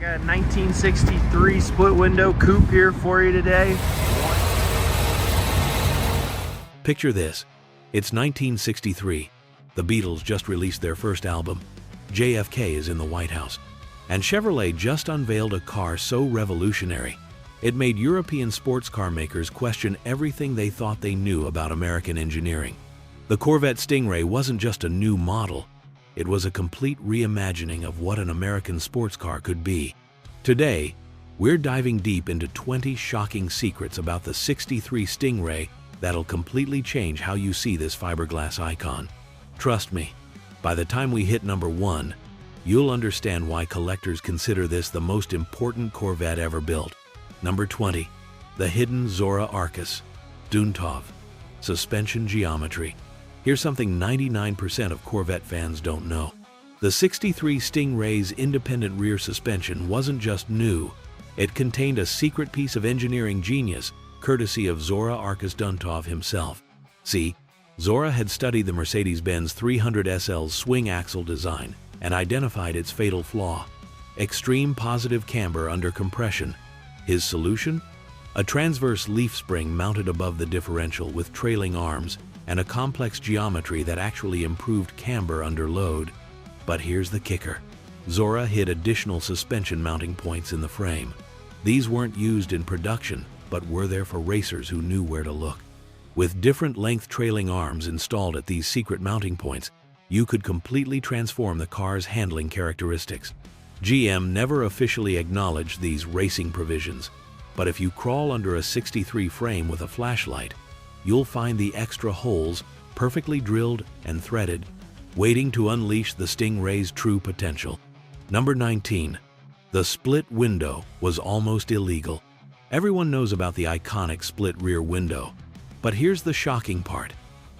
Got a 1963 split window coupe here for you today. Picture this. It's 1963. The Beatles just released their first album. JFK is in the White House. And Chevrolet just unveiled a car so revolutionary, it made European sports car makers question everything they thought they knew about American engineering. The Corvette Sting Ray wasn't just a new model. It was a complete reimagining of what an American sports car could be. Today, we're diving deep into 20 shocking secrets about the '63 Sting Ray that'll completely change how you see this fiberglass icon. Trust me, by the time we hit number 1, you'll understand why collectors consider this the most important Corvette ever built. Number 20. The hidden Zora Arcus Duntov suspension geometry. Here's something 99% of Corvette fans don't know. The '63 Sting Ray's independent rear suspension wasn't just new, it contained a secret piece of engineering genius courtesy of Zora Arcus Duntov himself. See, Zora had studied the Mercedes-Benz 300 SL's swing axle design and identified its fatal flaw: extreme positive camber under compression. His solution? A transverse leaf spring mounted above the differential with trailing arms and a complex geometry that actually improved camber under load. But here's the kicker. Zora hid additional suspension mounting points in the frame. These weren't used in production, but were there for racers who knew where to look. With different length trailing arms installed at these secret mounting points, you could completely transform the car's handling characteristics. GM never officially acknowledged these racing provisions, but if you crawl under a '63 frame with a flashlight, you'll find the extra holes, perfectly drilled and threaded, waiting to unleash the Sting Ray's true potential. Number 19. The split window was almost illegal. Everyone knows about the iconic split rear window, but here's the shocking part.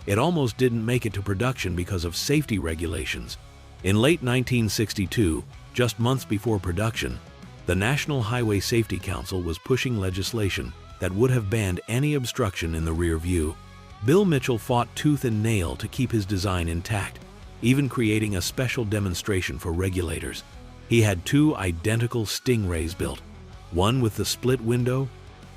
It almost didn't make it to production because of safety regulations. In late 1962, just months before production, the National Highway Safety Council was pushing legislation that would have banned any obstruction in the rear view. Bill Mitchell fought tooth and nail to keep his design intact, even creating a special demonstration for regulators. He had 2 identical Sting Rays built, one with the split window,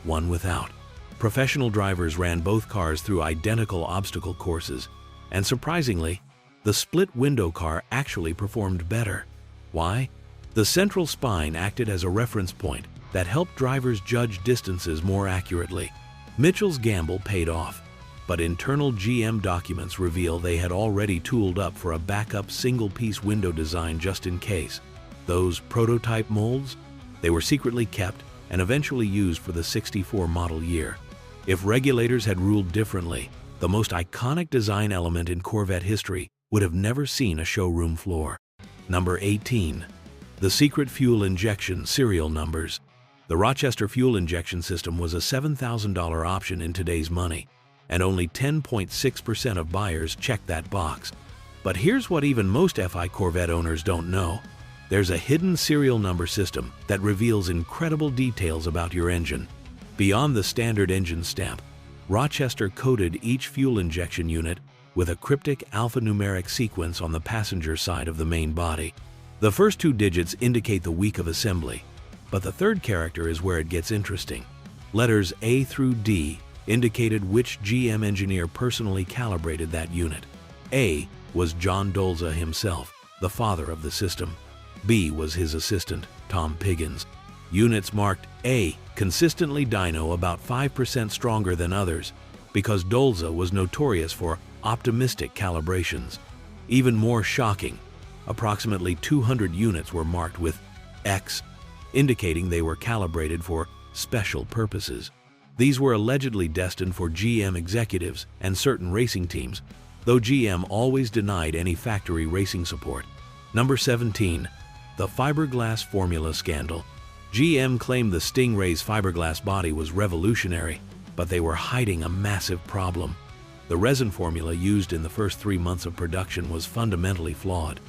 one without. Professional drivers ran both cars through identical obstacle courses, and surprisingly, the split window car actually performed better. Why? The central spine acted as a reference point that helped drivers judge distances more accurately. Mitchell's gamble paid off, but internal GM documents reveal they had already tooled up for a backup single-piece window design just in case. Those prototype molds? They were secretly kept and eventually used for the '64 model year. If regulators had ruled differently, the most iconic design element in Corvette history would have never seen a showroom floor. Number 18. The secret fuel injection serial numbers. The Rochester fuel injection system was a $7,000 option in today's money, and only 10.6% of buyers checked that box. But here's what even most FI Corvette owners don't know. There's a hidden serial number system that reveals incredible details about your engine. Beyond the standard engine stamp, Rochester coded each fuel injection unit with a cryptic alphanumeric sequence on the passenger side of the main body. The first 2 digits indicate the week of assembly, but the third character is where it gets interesting. Letters A through D indicated which GM engineer personally calibrated that unit. A was John Dolza himself, the father of the system. B was his assistant, Tom Piggins. Units marked A consistently dyno about 5% stronger than others because Dolza was notorious for optimistic calibrations. Even more shocking, approximately 200 units were marked with X, indicating they were calibrated for special purposes. These were allegedly destined for GM executives and certain racing teams, though GM always denied any factory racing support. Number 17. The fiberglass formula scandal. GM claimed the Sting Ray's fiberglass body was revolutionary, but they were hiding a massive problem. The resin formula used in the first 3 months of production was fundamentally flawed.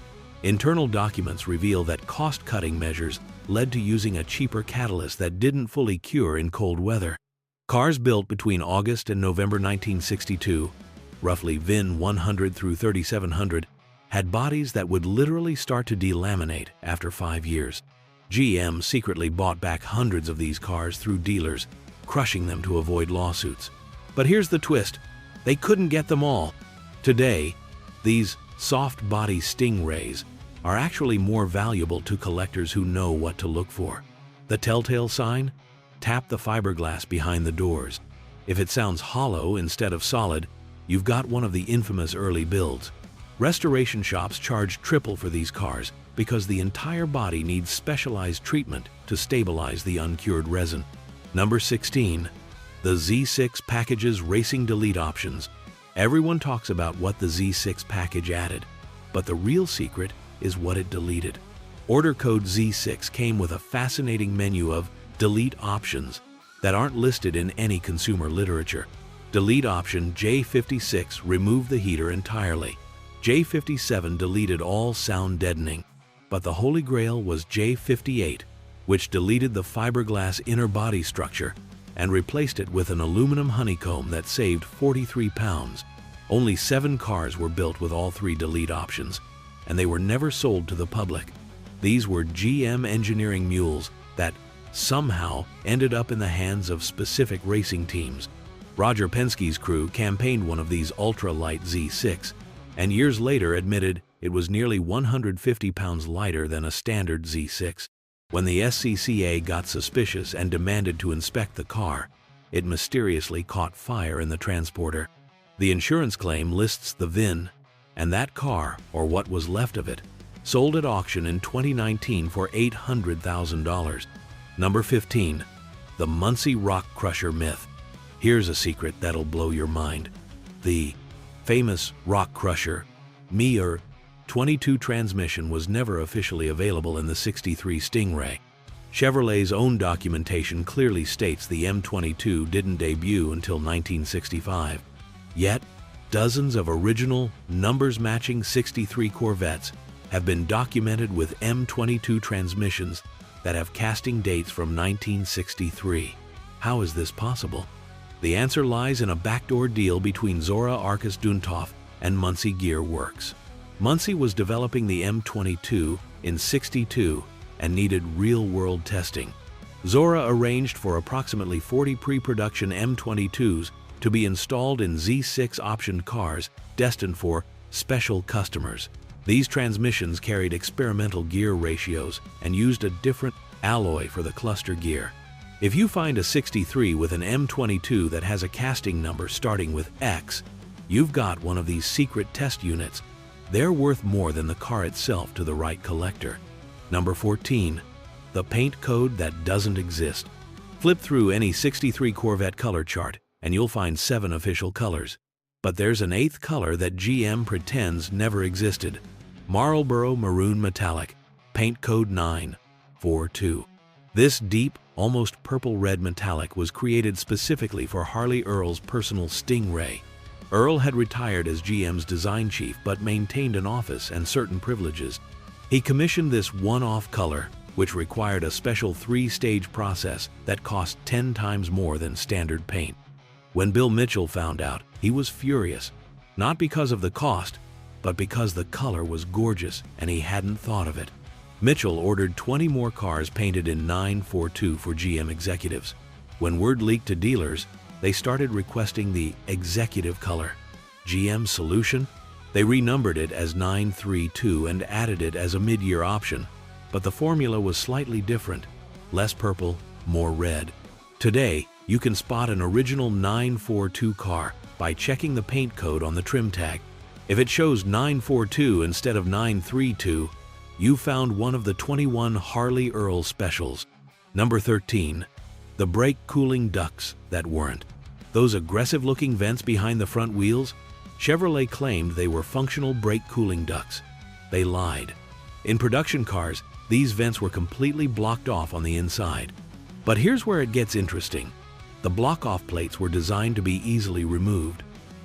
Internal documents reveal that cost-cutting measures led to using a cheaper catalyst that didn't fully cure in cold weather. Cars built between August and November 1962, roughly VIN 100 through 3700, had bodies that would literally start to delaminate after 5 years. GM secretly bought back hundreds of these cars through dealers, crushing them to avoid lawsuits. But here's the twist: they couldn't get them all. Today, these soft-body Sting Rays are actually more valuable to collectors who know what to look for. The telltale sign? Tap the fiberglass behind the doors. If it sounds hollow instead of solid, you've got one of the infamous early builds. Restoration shops charge triple for these cars because the entire body needs specialized treatment to stabilize the uncured resin. Number 16. The Z6 package's racing delete options. Everyone talks about what the Z6 package added, but the real secret is what it deleted. Order code Z6 came with a fascinating menu of delete options that aren't listed in any consumer literature. Delete option J56 removed the heater entirely. J57 deleted all sound deadening, but the holy grail was J58, which deleted the fiberglass inner body structure and replaced it with an aluminum honeycomb that saved 43 pounds. Only 7 cars were built with all 3 delete options, and they were never sold to the public. These were GM engineering mules that somehow ended up in the hands of specific racing teams. Roger Penske's crew campaigned one of these ultra-light Z6, and years later admitted it was nearly 150 pounds lighter than a standard Z6. When the SCCA got suspicious and demanded to inspect the car, it mysteriously caught fire in the transporter. The insurance claim lists the VIN, and that car, or what was left of it, sold at auction in 2019 for $800,000. Number 15. The Muncie Rock Crusher myth. Here's a secret that'll blow your mind. The famous Rock Crusher MER 22 transmission was never officially available in the '63 Sting Ray. Chevrolet's own documentation clearly states the M22 didn't debut until 1965. Yet, dozens of original, numbers-matching '63 Corvettes have been documented with M22 transmissions that have casting dates from 1963. How is this possible? The answer lies in a backdoor deal between Zora Arkus Duntov and Muncie Gear Works. Muncie was developing the M22 in '62 and needed real-world testing. Zora arranged for approximately 40 pre-production M22s to be installed in Z6 optioned cars destined for special customers. These transmissions carried experimental gear ratios and used a different alloy for the cluster gear. If you find a '63 with an M22 that has a casting number starting with X, you've got one of these secret test units. They're worth more than the car itself to the right collector. Number 14. The paint code that doesn't exist. Flip through any '63 Corvette color chart and you'll find 7 official colors. But there's an 8th color that GM pretends never existed. Marlboro Maroon Metallic, paint code 942. This deep, almost purple-red metallic was created specifically for Harley Earl's personal Sting Ray. Earl had retired as GM's design chief but maintained an office and certain privileges. He commissioned this one-off color, which required a special 3-stage process that cost 10 times more than standard paint. When Bill Mitchell found out, he was furious, not because of the cost, but because the color was gorgeous and he hadn't thought of it. Mitchell ordered 20 more cars painted in 942 for GM executives. When word leaked to dealers, they started requesting the executive color. GM's solution? They renumbered it as 932 and added it as a mid-year option, but the formula was slightly different. Less purple, more red. Today, you can spot an original 942 car by checking the paint code on the trim tag. If it shows 942 instead of 932, you found one of the 21 Harley Earl specials. Number 13. The brake cooling ducts that weren't. Those aggressive-looking vents behind the front wheels? Chevrolet claimed they were functional brake cooling ducts. They lied. In production cars, these vents were completely blocked off on the inside. But here's where it gets interesting. The block-off plates were designed to be easily removed.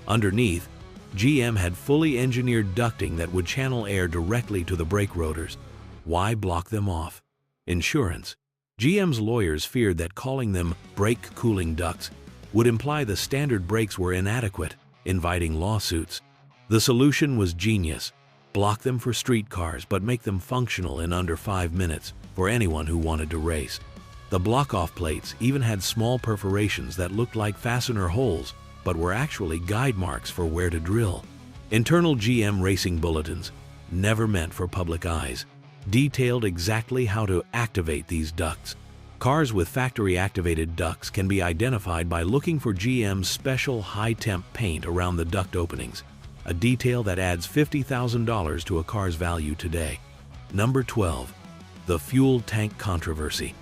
Underneath, GM had fully engineered ducting that would channel air directly to the brake rotors. Why block them off? Insurance. GM's lawyers feared that calling them brake cooling ducts would imply the standard brakes were inadequate, inviting lawsuits. The solution was genius. Block them for street cars but make them functional in under 5 minutes for anyone who wanted to race. The block-off plates even had small perforations that looked like fastener holes, but were actually guide marks for where to drill. Internal GM racing bulletins, never meant for public eyes, detailed exactly how to activate these ducts. Cars with factory-activated ducts can be identified by looking for GM's special high-temp paint around the duct openings, a detail that adds $50,000 to a car's value today. Number 12. The fuel tank controversy.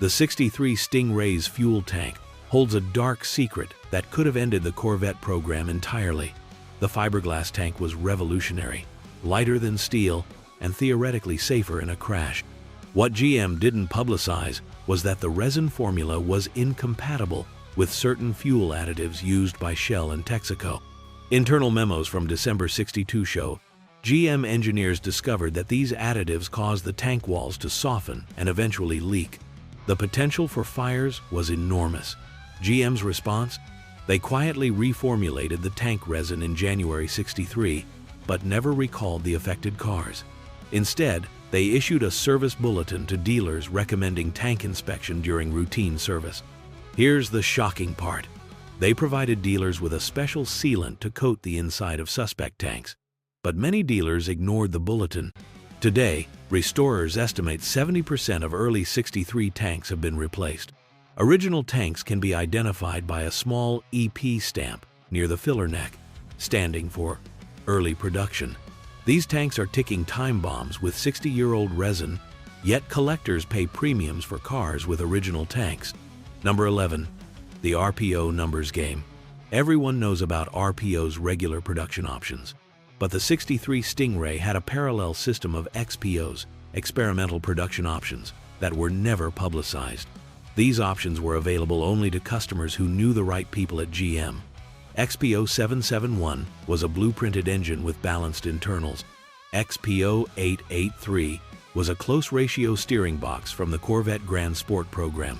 The '63 Sting Ray's fuel tank holds a dark secret that could have ended the Corvette program entirely. The fiberglass tank was revolutionary, lighter than steel, and theoretically safer in a crash. What GM didn't publicize was that the resin formula was incompatible with certain fuel additives used by Shell and Texaco. Internal memos from December '62 show GM engineers discovered that these additives caused the tank walls to soften and eventually leak. The potential for fires was enormous. GM's response? They quietly reformulated the tank resin in January '63, but never recalled the affected cars. Instead, they issued a service bulletin to dealers recommending tank inspection during routine service. Here's the shocking part. They provided dealers with a special sealant to coat the inside of suspect tanks. But many dealers ignored the bulletin. Today, restorers estimate 70% of early '63 tanks have been replaced. Original tanks can be identified by a small EP stamp near the filler neck, standing for early production. These tanks are ticking time bombs with 60-year-old resin, yet collectors pay premiums for cars with original tanks. Number 11. The RPO numbers game. Everyone knows about RPO's regular production options, but the '63 Sting Ray had a parallel system of XPOs, experimental production options, that were never publicized. These options were available only to customers who knew the right people at GM. XPO 771 was a blueprinted engine with balanced internals. XPO 883 was a close-ratio steering box from the Corvette Grand Sport program.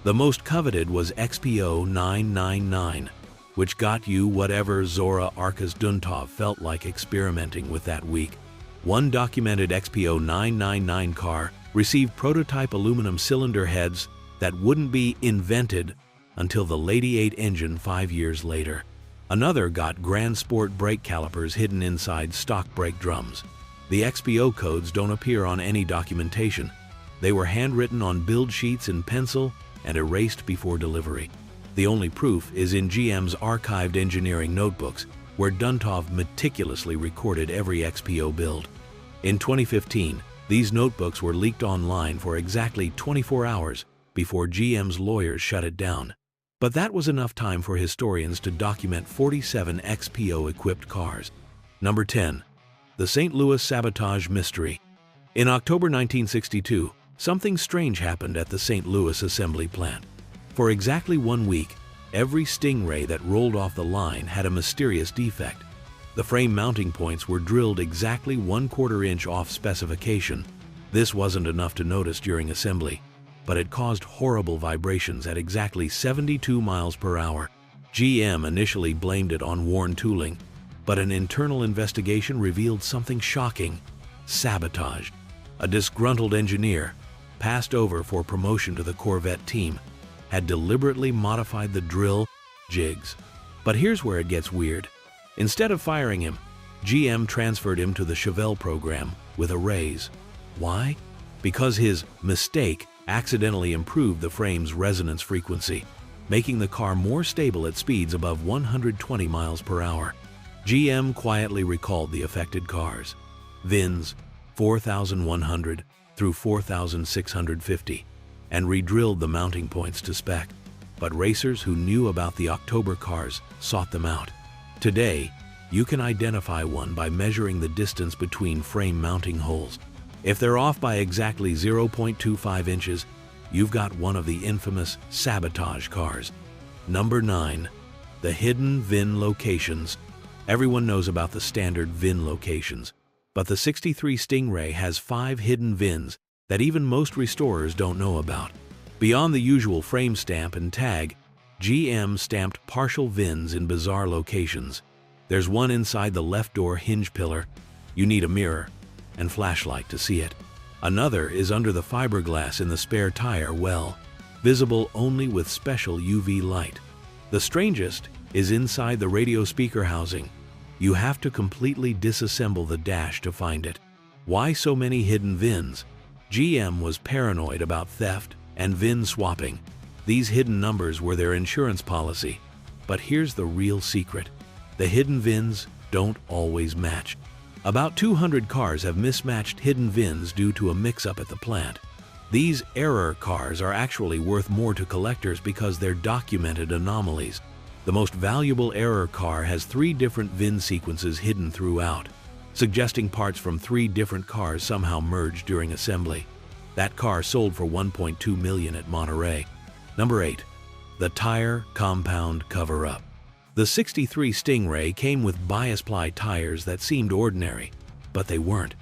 The most coveted was XPO 999, which got you whatever Zora Arkas Duntov felt like experimenting with that week. One documented XPO 999 car received prototype aluminum cylinder heads that wouldn't be invented until the Lady 8 engine 5 years later. Another got Grand Sport brake calipers hidden inside stock brake drums. The XPO codes don't appear on any documentation. They were handwritten on build sheets in pencil and erased before delivery. The only proof is in GM's archived engineering notebooks, where Duntov meticulously recorded every XPO build. In 2015, these notebooks were leaked online for exactly 24 hours before GM's lawyers shut it down. But that was enough time for historians to document 47 XPO-equipped cars. Number 10. The St. Louis Sabotage Mystery. In October 1962, something strange happened at the St. Louis assembly plant. For exactly 1 week, every Sting Ray that rolled off the line had a mysterious defect. The frame mounting points were drilled exactly 1/4 inch off specification. This wasn't enough to notice during assembly, but it caused horrible vibrations at exactly 72 miles per hour. GM initially blamed it on worn tooling, but an internal investigation revealed something shocking: sabotage. A disgruntled engineer, passed over for promotion to the Corvette team, had deliberately modified the drill jigs. But here's where it gets weird. Instead of firing him, GM transferred him to the Chevrolet program with a raise. Why? Because his mistake accidentally improved the frame's resonance frequency, making the car more stable at speeds above 120 miles per hour. GM quietly recalled the affected cars, VINs 4,100 through 4,650, and re-drilled the mounting points to spec. But racers who knew about the October cars sought them out. Today, you can identify one by measuring the distance between frame mounting holes. If they're off by exactly 0.25 inches, you've got one of the infamous sabotage cars. Number 9. The hidden VIN locations. Everyone knows about the standard VIN locations, but the '63 Sting Ray has 5 hidden VINs that even most restorers don't know about. Beyond the usual frame stamp and tag, GM stamped partial VINs in bizarre locations. There's one inside the left door hinge pillar. You need a mirror and flashlight to see it. Another is under the fiberglass in the spare tire well, visible only with special UV light. The strangest is inside the radio speaker housing. You have to completely disassemble the dash to find it. Why so many hidden VINs? GM was paranoid about theft and VIN swapping. These hidden numbers were their insurance policy. But here's the real secret. The hidden VINs don't always match. About 200 cars have mismatched hidden VINs due to a mix-up at the plant. These error cars are actually worth more to collectors because they're documented anomalies. The most valuable error car has 3 different VIN sequences hidden throughout, suggesting parts from 3 different cars somehow merged during assembly. That car sold for $1.2 million at Monterey. Number 8. The tire compound cover-up. The '63 Sting Ray came with bias ply tires that seemed ordinary, but they weren't.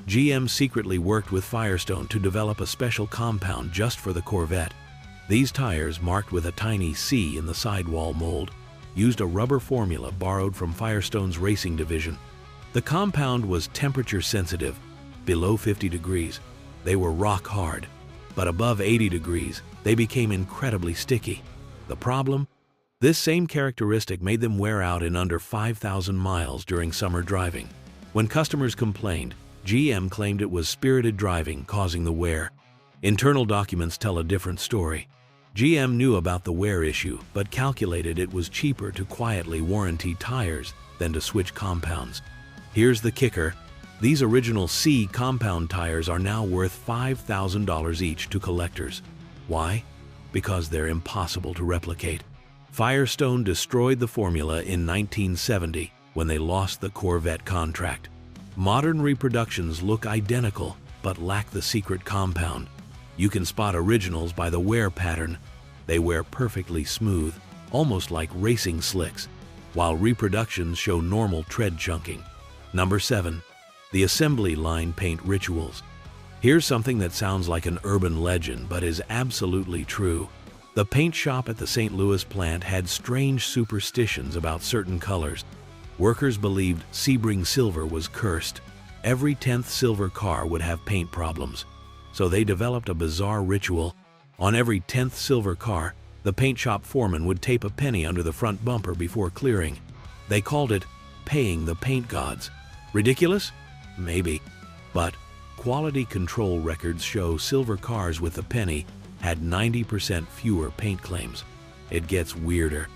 GM secretly worked with Firestone to develop a special compound just for the Corvette. These tires, marked with a tiny C in the sidewall mold, used a rubber formula borrowed from Firestone's racing division. The compound was temperature sensitive, below 50 degrees. They were rock hard, but above 80 degrees, they became incredibly sticky. The problem? This same characteristic made them wear out in under 5,000 miles during summer driving. When customers complained, GM claimed it was spirited driving causing the wear. Internal documents tell a different story. GM knew about the wear issue, but calculated it was cheaper to quietly warranty tires than to switch compounds. Here's the kicker. These original C compound tires are now worth $5,000 each to collectors. Why? Because they're impossible to replicate. Firestone destroyed the formula in 1970 when they lost the Corvette contract. Modern reproductions look identical but lack the secret compound. You can spot originals by the wear pattern. They wear perfectly smooth, almost like racing slicks, while reproductions show normal tread chunking. Number 7. The assembly line paint rituals. Here's something that sounds like an urban legend but is absolutely true. The paint shop at the St. Louis plant had strange superstitions about certain colors. Workers believed Sebring silver was cursed. Every 10th silver car would have paint problems. So they developed a bizarre ritual. On every 10th silver car, the paint shop foreman would tape a penny under the front bumper before clearing. They called it paying the paint gods. Ridiculous? Maybe. But quality control records show silver cars with the penny had 90% fewer paint claims. It gets weirder.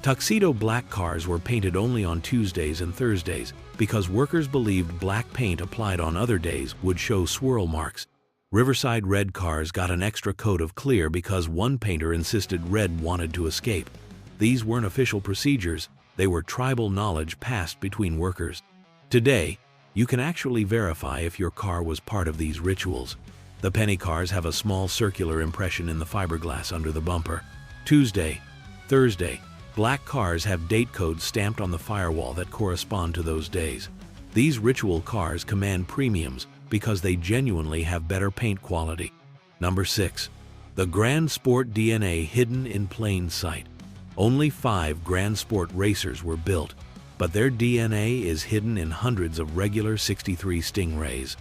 Tuxedo black cars were painted only on Tuesdays and Thursdays because workers believed black paint applied on other days would show swirl marks. Riverside red cars got an extra coat of clear because one painter insisted red wanted to escape. These weren't official procedures, they were tribal knowledge passed between workers. Today, you can actually verify if your car was part of these rituals. The penny cars have a small circular impression in the fiberglass under the bumper. Tuesday, Thursday, black cars have date codes stamped on the firewall that correspond to those days. These ritual cars command premiums because they genuinely have better paint quality. Number 6. The Grand Sport DNA hidden in plain sight. Only 5 Grand Sport racers were built, but their DNA is hidden in hundreds of regular '63 Sting Rays.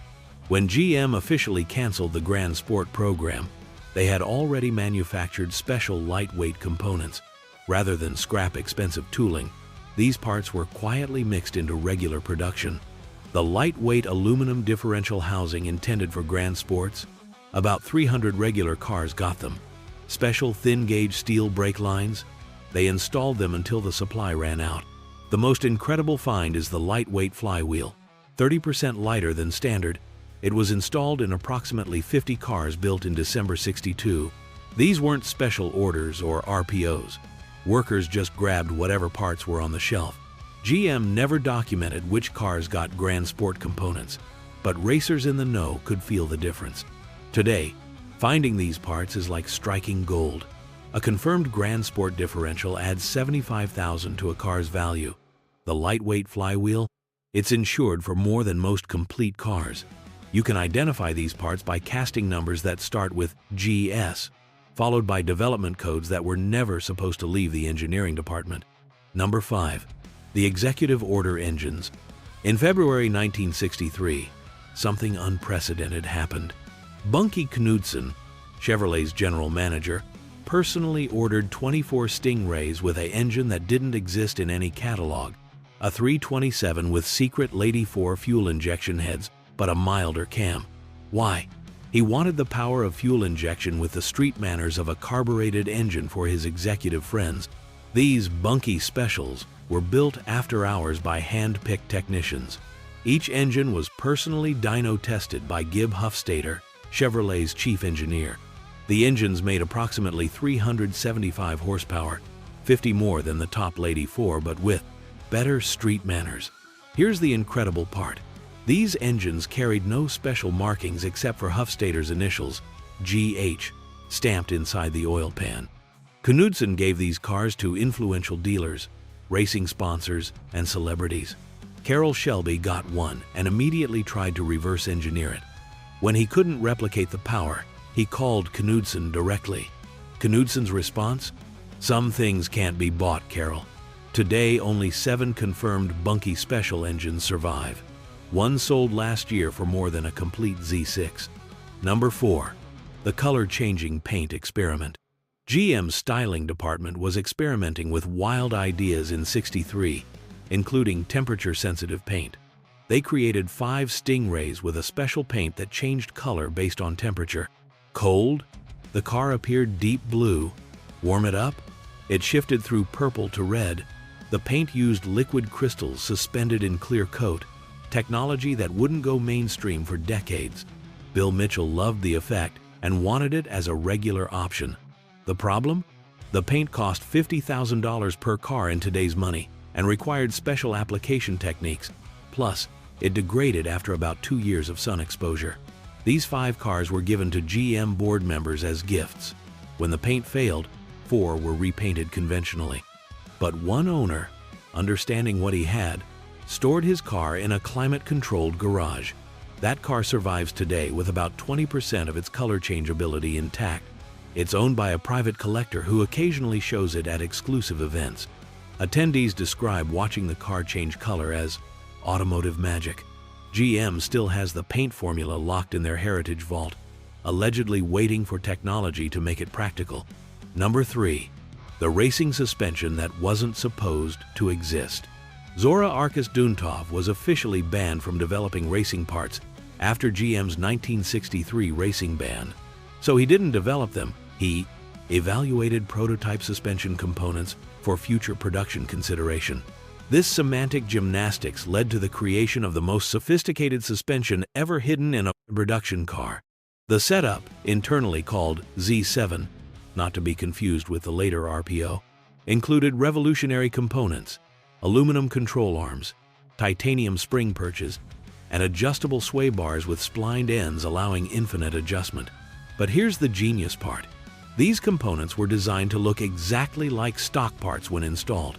When GM officially canceled the Grand Sport program, they had already manufactured special lightweight components. Rather than scrap expensive tooling, these parts were quietly mixed into regular production. The lightweight aluminum differential housing intended for Grand Sports, about 300 regular cars got them. Special thin-gauge steel brake lines, they installed them until the supply ran out. The most incredible find is the lightweight flywheel, 30% lighter than standard. It was installed in approximately 50 cars built in December '62. These weren't special orders or RPOs. Workers just grabbed whatever parts were on the shelf. GM never documented which cars got Grand Sport components, but racers in the know could feel the difference. Today, finding these parts is like striking gold. A confirmed Grand Sport differential adds $75,000 to a car's value. The lightweight flywheel, it's insured for more than most complete cars. You can identify these parts by casting numbers that start with GS, followed by development codes that were never supposed to leave the engineering department. Number 5. The Executive Order Engines. In February 1963, something unprecedented happened. Bunky Knudsen, Chevrolet's general manager, personally ordered 24 Sting Rays with an engine that didn't exist in any catalog, a 327 with secret Lady 4 fuel injection heads, but a milder cam. Why? He wanted the power of fuel injection with the street manners of a carbureted engine for his executive friends. These bunky specials were built after hours by hand-picked technicians. Each engine was personally dyno tested by Gib Hufstadter, Chevrolet's chief engineer. The engines made approximately 375 horsepower, 50 more than the top Lady 4, but with better street manners. Here's the incredible part. These engines carried no special markings except for Hufstadter's initials, GH, stamped inside the oil pan. Knudsen gave these cars to influential dealers, racing sponsors, and celebrities. Carroll Shelby got one and immediately tried to reverse engineer it. When he couldn't replicate the power, he called Knudsen directly. Knudsen's response? "Some things can't be bought, Carroll." Today, only 7 confirmed Bunky Special engines survive. One sold last year for more than a complete Z6. Number 4. The color-changing paint experiment. GM's styling department was experimenting with wild ideas in '63, including temperature-sensitive paint. They created 5 Sting Rays with a special paint that changed color based on temperature. Cold? The car appeared deep blue. Warm it up? It shifted through purple to red. The paint used liquid crystals suspended in clear coat, technology that wouldn't go mainstream for decades. Bill Mitchell loved the effect and wanted it as a regular option. The problem? The paint cost $50,000 per car in today's money and required special application techniques. Plus, it degraded after about 2 years of sun exposure. These 5 cars were given to GM board members as gifts. When the paint failed, 4 were repainted conventionally. But one owner, understanding what he had, stored his car in a climate-controlled garage. That car survives today with about 20% of its color changeability intact. It's owned by a private collector who occasionally shows it at exclusive events. Attendees describe watching the car change color as automotive magic. GM still has the paint formula locked in their heritage vault, allegedly waiting for technology to make it practical. Number 3. The racing suspension that wasn't supposed to exist. Zora Arkus Duntov was officially banned from developing racing parts after GM's 1963 racing ban. So he didn't develop them, he evaluated prototype suspension components for future production consideration. This semantic gymnastics led to the creation of the most sophisticated suspension ever hidden in a production car. The setup, internally called Z7, not to be confused with the later RPO, included revolutionary components, aluminum control arms, titanium spring perches, and adjustable sway bars with splined ends allowing infinite adjustment. But here's the genius part. These components were designed to look exactly like stock parts when installed.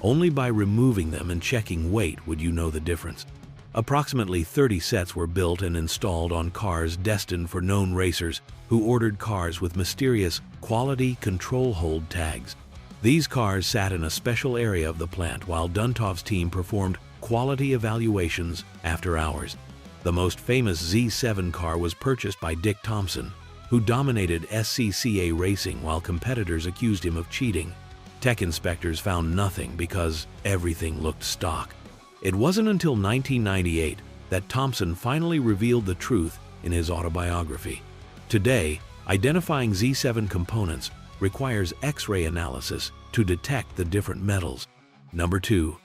Only by removing them and checking weight would you know the difference. Approximately 30 sets were built and installed on cars destined for known racers who ordered cars with mysterious quality control hold tags. These cars sat in a special area of the plant while Duntov's team performed quality evaluations after hours. The most famous Z7 car was purchased by Dick Thompson, who dominated SCCA racing while competitors accused him of cheating. Tech inspectors found nothing because everything looked stock. It wasn't until 1998 that Thompson finally revealed the truth in his autobiography. Today, identifying Z7 components requires X-ray analysis to detect the different metals. Number 2.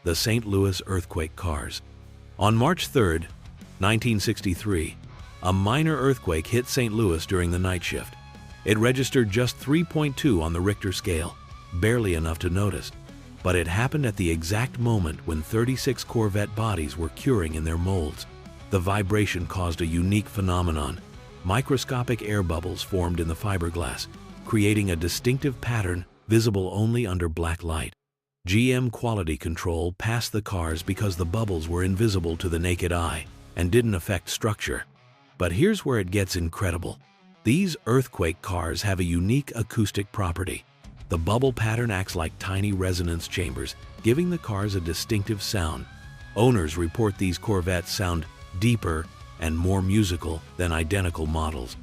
The St. Louis earthquake cars. On March 3, 1963, a minor earthquake hit St. Louis during the night shift. It registered just 3.2 on the Richter scale, barely enough to notice. But it happened at the exact moment when 36 Corvette bodies were curing in their molds. The vibration caused a unique phenomenon. Microscopic air bubbles formed in the fiberglass, creating a distinctive pattern visible only under black light. GM quality control passed the cars because the bubbles were invisible to the naked eye and didn't affect structure. But here's where it gets incredible. These earthquake cars have a unique acoustic property. The bubble pattern acts like tiny resonance chambers, giving the cars a distinctive sound. Owners report these Corvettes sound deeper and more musical than identical models.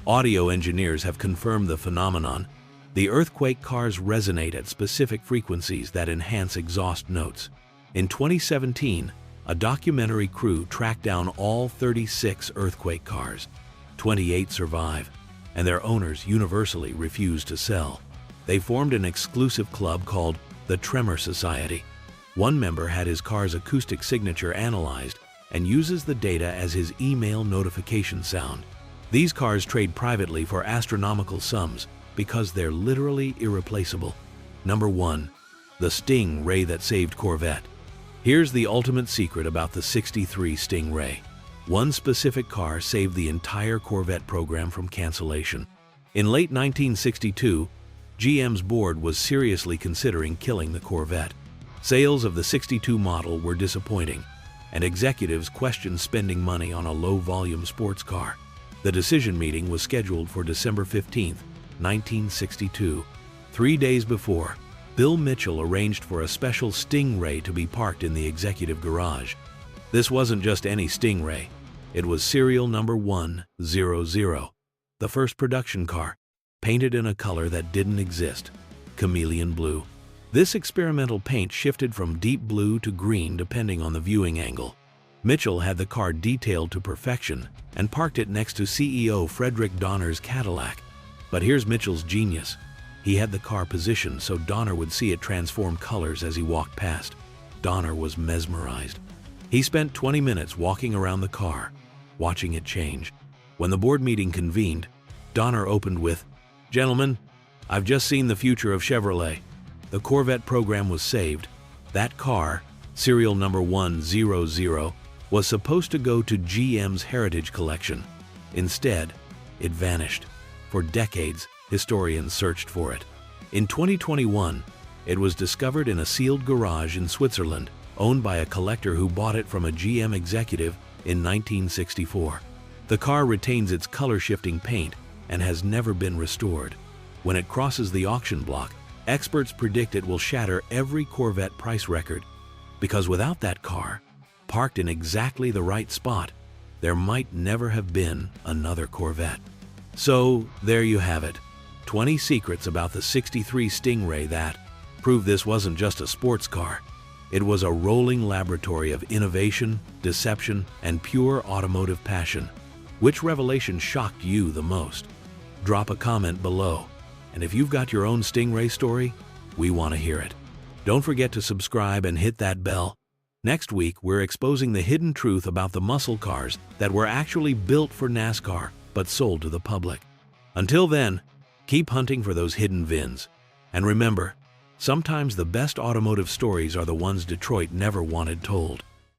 Audio engineers have confirmed the phenomenon. The earthquake cars resonate at specific frequencies that enhance exhaust notes. In 2017, a documentary crew tracked down all 36 earthquake cars. 28 survive, and their owners universally refuse to sell. They formed an exclusive club called the Tremor Society. One member had his car's acoustic signature analyzed and uses the data as his email notification sound. These cars trade privately for astronomical sums because they're literally irreplaceable. Number 1. The Sting Ray that saved Corvette. Here's the ultimate secret about the '63 Sting Ray. One specific car saved the entire Corvette program from cancellation. In late 1962, GM's board was seriously considering killing the Corvette. Sales of the '62 model were disappointing, and executives questioned spending money on a low-volume sports car. The decision meeting was scheduled for December 15, 1962. 3 days before, Bill Mitchell arranged for a special Sting Ray to be parked in the executive garage. This wasn't just any Sting Ray. It was serial number 100, the first production car, painted in a color that didn't exist, chameleon blue. This experimental paint shifted from deep blue to green depending on the viewing angle. Mitchell had the car detailed to perfection and parked it next to CEO Frederick Donner's Cadillac. But here's Mitchell's genius. He had the car positioned so Donner would see it transform colors as he walked past. Donner was mesmerized. He spent 20 minutes walking around the car, watching it change. When the board meeting convened, Donner opened with, "Gentlemen, I've just seen the future of Chevrolet. The Corvette program was saved. That car, serial number 100, was supposed to go to GM's Heritage Collection. Instead, it vanished. For decades, historians searched for it. In 2021, it was discovered in a sealed garage in Switzerland, owned by a collector who bought it from a GM executive in 1964. The car retains its color-shifting paint and has never been restored. When it crosses the auction block, experts predict it will shatter every Corvette price record, because without that car, parked in exactly the right spot, there might never have been another Corvette." So, there you have it. 20 secrets about the '63 Sting Ray that prove this wasn't just a sports car. It was a rolling laboratory of innovation, deception, and pure automotive passion. Which revelation shocked you the most? Drop a comment below. And if you've got your own Sting Ray story, we want to hear it. Don't forget to subscribe and hit that bell. Next week, we're exposing the hidden truth about the muscle cars that were actually built for NASCAR but sold to the public. Until then, keep hunting for those hidden VINs. And remember, sometimes the best automotive stories are the ones Detroit never wanted told.